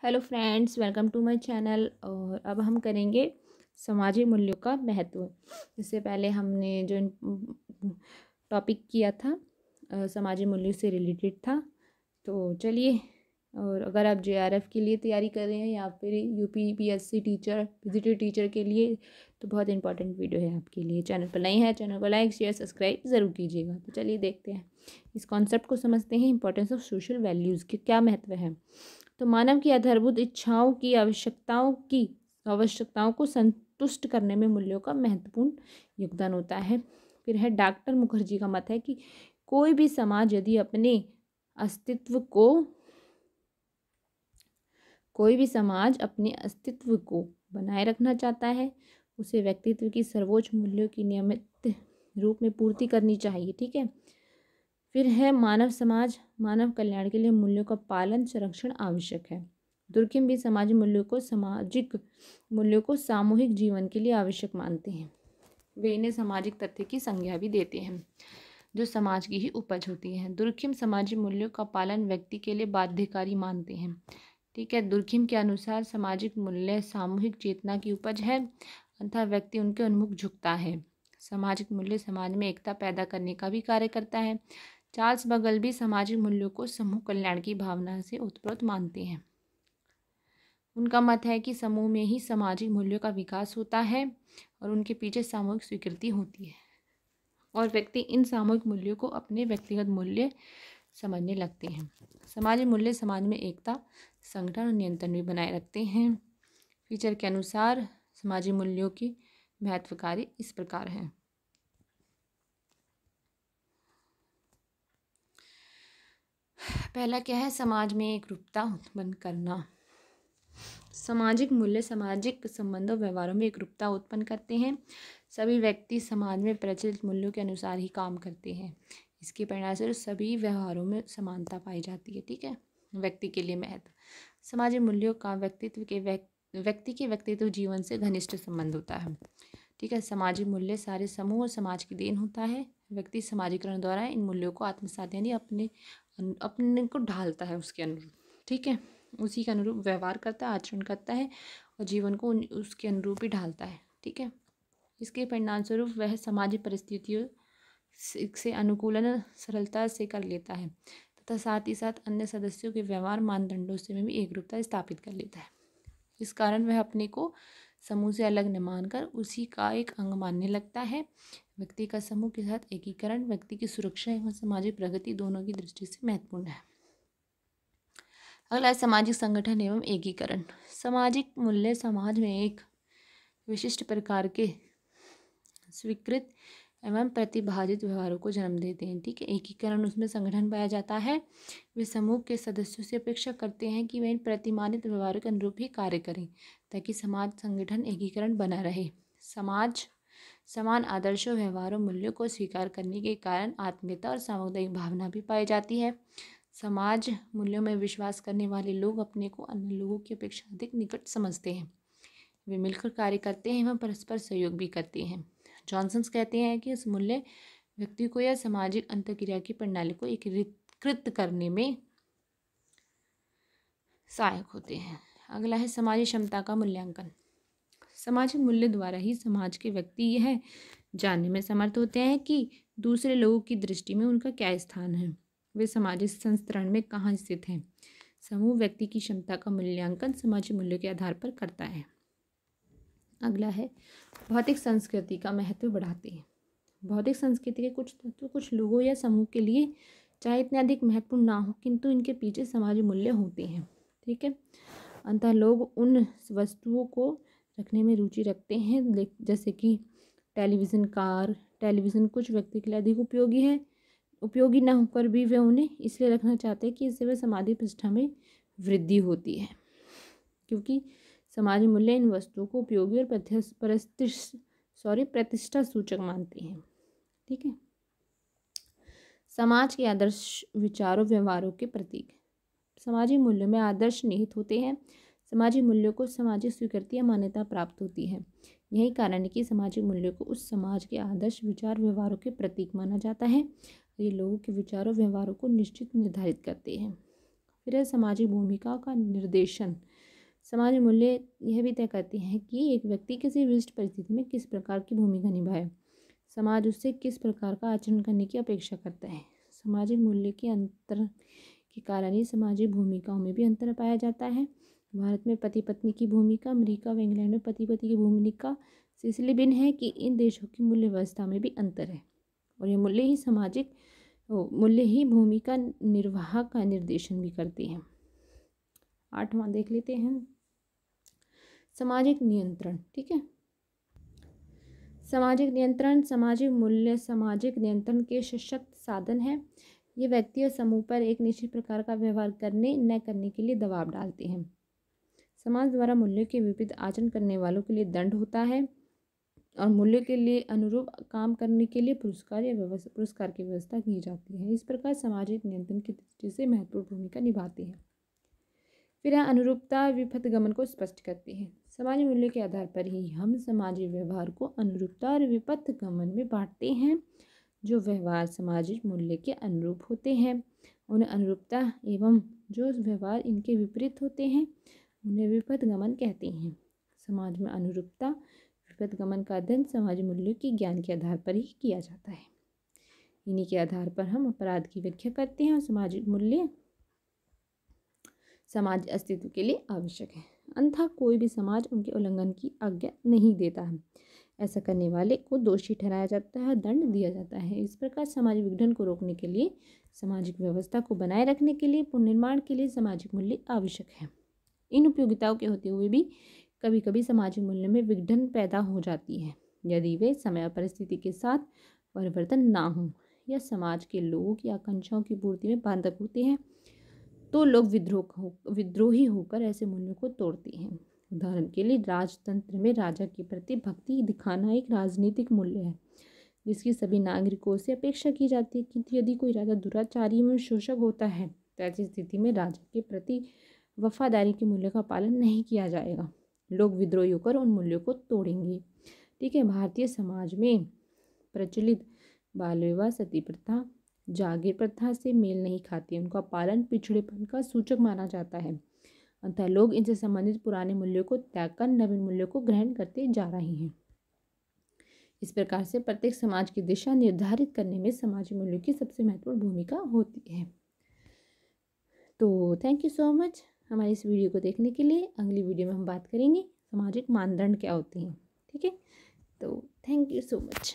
Hello friends, welcome to my channel. और अब हम करेंगे सामाजिक मूल्यों का महत्व। इससे पहले हमने जो टॉपिक किया था सामाजिक मूल्यों से रिलेटेड था। तो चलिए, और अगर आप जेआरएफ के लिए तैयारी कर रहे हैं या फिर यूपीपीएससी टीचर, विजिटर टीचर के लिए, तो बहुत इंपॉर्टेंट वीडियो है आपके लिए। चैनल पर नए हैं, चैनल को लाइक शेयर सब्सक्राइब ज़रूर कीजिएगा। तो चलिए देखते हैं, इस कॉन्सेप्ट को समझते हैं। इंपॉर्टेंस ऑफ सोशल वैल्यूज़ के क्या महत्व है। तो मानव की आधारभूत इच्छाओं की आवश्यकताओं को संतुष्ट करने में मूल्यों का महत्वपूर्ण योगदान होता है। फिर है डॉक्टर मुखर्जी का मत है कि कोई भी समाज यदि अपने अस्तित्व को बनाए रखना चाहता है, उसे व्यक्तित्व की सर्वोच्च मूल्यों की नियमित रूप में पूर्ति करनी चाहिए। ठीक है। फिर है मानव कल्याण के लिए मूल्यों का पालन संरक्षण आवश्यक है। दुर्कहेम भी सामाजिक मूल्यों को सामूहिक जीवन के लिए आवश्यक मानते हैं। वे इन्हें सामाजिक तथ्य की संज्ञा भी देते हैं जो समाज की ही उपज होती है। दुर्कहेम सामाजिक मूल्यों का पालन व्यक्ति के लिए बाध्यकारी मानते हैं। ठीक है। दुर्कहेम के अनुसार सामाजिक मूल्य सामूहिक चेतना की उपज है, अतः व्यक्ति उनके उन्मुख झुकता है। सामाजिक मूल्य समाज में एकता पैदा करने का भी कार्य करता है। चार्ल्स बगल भी सामाजिक मूल्यों को समूह कल्याण की भावना से ओतप्रोत मानते हैं। उनका मत है कि समूह में ही सामाजिक मूल्यों का विकास होता है और उनके पीछे सामूहिक स्वीकृति होती है, और व्यक्ति इन सामूहिक मूल्यों को अपने व्यक्तिगत मूल्य समझने लगते हैं। सामाजिक मूल्य समाज में एकता, संगठन और नियंत्रण भी बनाए रखते हैं। फीचर के अनुसार सामाजिक मूल्यों की महत्वकारी इस प्रकार है। पहला क्या है? समाज में एकरूपता उत्पन्न करना। सामाजिक मूल्य सामाजिक संबंधों व्यवहारों में एकरूपता उत्पन्न करते हैं। सभी व्यक्ति समाज में प्रचलित मूल्यों के अनुसार ही काम करते हैं। इसके परिणामस्वरूप सभी व्यवहारों में समानता पाई जाती है। ठीक है। व्यक्ति के लिए महत्व। सामाजिक मूल्यों का व्यक्ति के व्यक्तित्व जीवन से घनिष्ठ संबंध होता है। ठीक है। सामाजिक मूल्य सारे समूह और समाज की देन होता है। व्यक्ति समाजीकरण द्वारा इन मूल्यों को आत्मसात यानी अपने को ढालता है उसके अनुरूप। ठीक है। उसी के अनुरूप व्यवहार करता है, आचरण करता है और जीवन को उसके अनुरूप ही ढालता है। ठीक है। इसके परिणामस्वरूप वह सामाजिक परिस्थितियों से अनुकूलन सरलता से कर लेता है तथा साथ ही साथ अन्य सदस्यों के व्यवहार मानदंडों से में भी एकरूपता स्थापित कर लेता है। इस कारण वह अपने को समूह से अलग न मानकर उसी का एक अंग मानने लगता है। व्यक्ति का समूह के साथ एकीकरण व्यक्ति की सुरक्षा एवं सामाजिक प्रगति दोनों की दृष्टि से महत्वपूर्ण है। अगला है सामाजिक संगठन एवं एकीकरण। सामाजिक मूल्य समाज में एक विशिष्ट प्रकार के स्वीकृत एवं प्रतिभाजित व्यवहारों को जन्म देते हैं। ठीक है। एकीकरण उसमें संगठन पाया जाता है। वे समूह के सदस्यों से अपेक्षा करते हैं कि वे इन प्रतिमानित व्यवहारों के अनुरूप ही कार्य करें ताकि समाज संगठन एकीकरण बना रहे। समाज समान आदर्शों, व्यवहारों, मूल्यों को स्वीकार करने के कारण आत्मीयता और सामुदायिक भावना भी पाई जाती है। समाज मूल्यों में विश्वास करने वाले लोग अपने को अन्य लोगों की अपेक्षा अधिक निकट समझते हैं। वे मिलकर कार्य करते हैं एवं परस्पर सहयोग भी करते हैं। जॉनसन्स कहते हैं कि इस मूल्य व्यक्ति को या सामाजिक अंतर्क्रिया की प्रणाली को एकीकृत करने में सहायक होते हैं। अगला है समाजी क्षमता का मूल्यांकन। सामाजिक मूल्य द्वारा ही समाज के व्यक्ति यह जानने में समर्थ होते हैं कि दूसरे लोगों की दृष्टि में उनका क्या स्थान है, वे सामाजिक संस्तरण में कहाँ स्थित हैं। समूह व्यक्ति की क्षमता का मूल्यांकन सामाजिक मूल्यों के आधार पर करता है। अगला है भौतिक संस्कृति का महत्व बढ़ाते हैं। भौतिक संस्कृति के कुछ तत्व कुछ लोगों या समूह के लिए चाहे इतने अधिक महत्वपूर्ण ना हो, किंतु इनके पीछे सामाजिक मूल्य होते हैं। ठीक है। अंततः लोग उन वस्तुओं को रखने में रुचि रखते हैं, जैसे कि टेलीविज़न कुछ व्यक्ति के लिए अधिक उपयोगी न होकर भी वे उन्हें इसलिए रखना चाहते हैं कि इससे वे सामाजिक प्रतिष्ठा में वृद्धि होती है, क्योंकि सामाजिक मूल्य इन वस्तुओं को उपयोगी और प्रतिष्ठा सूचक मानते हैं। ठीक है। समाज के आदर्श विचारों व्यवहारों के प्रतीक। सामाजिक मूल्यों में आदर्श निहित होते हैं। सामाजिक मूल्यों को सामाजिक स्वीकृति या मान्यता प्राप्त होती है। यही कारण है कि सामाजिक मूल्यों को उस समाज के आदर्श विचार व्यवहारों के प्रतीक माना जाता है। ये लोगों के विचारों व्यवहारों को निश्चित निर्धारित करते हैं। फिर है सामाजिक भूमिका का निर्देशन। सामाजिक मूल्य यह भी तय करते हैं कि एक व्यक्ति किसी विशिष्ट परिस्थिति में किस प्रकार की भूमिका निभाए, समाज उससे किस प्रकार का आचरण करने की अपेक्षा करता है। सामाजिक मूल्य के अंतर के कारण ही सामाजिक भूमिकाओं में भी अंतर पाया जाता है। भारत में पति पत्नी की भूमिका, अमेरिका व इंग्लैंड में पति पत्नी की भूमिका से इसलिए भिन्न है कि इन देशों की मूल्य व्यवस्था में भी अंतर है और ये मूल्य ही भूमिका निर्वाह का निर्देशन भी करते हैं। 8वां देख लेते हैं, सामाजिक नियंत्रण। ठीक है, सामाजिक नियंत्रण, सामाजिक मूल्य सामाजिक नियंत्रण के सशक्त साधन है। ये व्यक्ति और समूह पर एक निश्चित प्रकार का व्यवहार करने न करने के लिए दबाव डालते हैं। समाज द्वारा मूल्य के विपरीत आचरण करने वालों के लिए दंड होता है और मूल्य के लिए अनुरूप काम करने के लिए पुरस्कार की व्यवस्था की जाती है। इस प्रकार सामाजिक नियंत्रण की दृष्टि से महत्वपूर्ण भूमिका निभाते हैं। फिर अनुरूपता विपथगमन को स्पष्ट करते हैं। सामाजिक मूल्य के आधार पर ही हम सामाजिक व्यवहार को अनुरूपता और विपथगमन में बांटते हैं। जो व्यवहार सामाजिक मूल्य के अनुरूप होते हैं उन्हें अनुरूपता एवं जो व्यवहार इनके विपरीत होते हैं उन्हें विपथगमन कहते हैं। समाज में अनुरूपता विपथगमन का अध्ययन समाज मूल्यों के ज्ञान के आधार पर ही किया जाता है। इन्हीं के आधार पर हम अपराध की व्याख्या करते हैं और सामाजिक मूल्य समाज अस्तित्व के लिए आवश्यक है, अन्यथा कोई भी समाज उनके उल्लंघन की आज्ञा नहीं देता है। ऐसा करने वाले को दोषी ठहराया जाता है, दंड दिया जाता है। इस प्रकार सामाजिक विघटन को रोकने के लिए, सामाजिक व्यवस्था को बनाए रखने के लिए, पुनर्निर्माण के लिए सामाजिक मूल्य आवश्यक है। इन उपयोगिताओं के होते हुए भी कभी कभी सामाजिक मूल्य में विघटन पैदा हो जाती है यदि वे समय और परिस्थिति के साथ परिवर्तन ना हो या समाज के लोगों की आकांक्षाओं की पूर्ति में बाधक होते हैं तो लोग विद्रोही होकर ऐसे मूल्यों को तोड़ते हैं। उदाहरण के लिए राजतंत्र में राजा के प्रति भक्ति दिखाना एक राजनीतिक मूल्य है जिसकी सभी नागरिकों से अपेक्षा की जाती है, किंतु यदि कोई राजा दुराचारी एवं शोषक होता है तो ऐसी स्थिति में राजा के प्रति वफादारी के मूल्य का पालन नहीं किया जाएगा। लोग विद्रोही होकर उन मूल्यों को तोड़ेंगे। ठीक है, भारतीय समाज में प्रचलित बाल विवाह, सती प्रथा, जागीर प्रथा से मेल नहीं खाती। उनका पालन पिछड़ेपन का सूचक माना जाता है, अतः लोग इनसे संबंधित पुराने मूल्यों को त्याग कर नवीन मूल्यों को ग्रहण करते जा रहे हैं। इस प्रकार से प्रत्येक समाज की दिशा निर्धारित करने में सामाजिक मूल्यों की सबसे महत्वपूर्ण भूमिका होती है। तो थैंक यू सो मच हमारी इस वीडियो को देखने के लिए। अगली वीडियो में हम बात करेंगे सामाजिक मानदंड क्या होते हैं। ठीक है, तो थैंक यू सो मच।